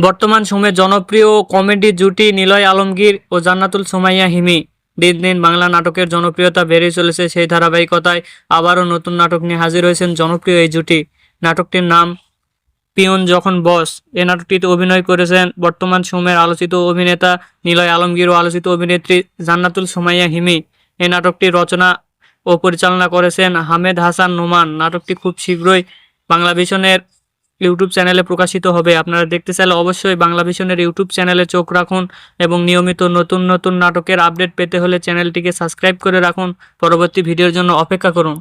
বর্তমান সময়ে জনপ্রিয় কমেডি জুটি নিলয় আলমগীর ও জান্নাতুল সুমাইয়া হিমি। দিন দিন বাংলা নাটকের জনপ্রিয়তা বেড়েই চলেছে। সেই ধারাবাহিকতায় আবারও নতুন নাটক নিয়ে হাজির হয়েছেন জনপ্রিয় এই জুটি। নাটকটির নাম পিয়ন যখন বস। এই নাটকটিতে অভিনয় করেছেন বর্তমান সময়ের আলোচিত অভিনেতা নিলয় আলমগীর ও আলোচিত অভিনেত্রী জান্নাতুল সুমাইয়া হিমি। এই নাটকটির রচনা ও পরিচালনা করেছেন হামেদ হাসান নোমান। নাটকটি খুব শীঘ্রই বাংলা ভিশনের ইউটিউব চ্যানেলে প্রকাশিত হবে। আপনারা দেখতে চাইলে অবশ্যই বাংলা ভিশনের ইউটিউব চ্যানেলে চোখ রাখুন এবং নিয়মিত নতুন নতুন নাটকের আপডেট পেতে হলে চ্যানেলটিকে সাবস্ক্রাইব করে রাখুন। পরবর্তী ভিডিওর জন্য অপেক্ষা করুন।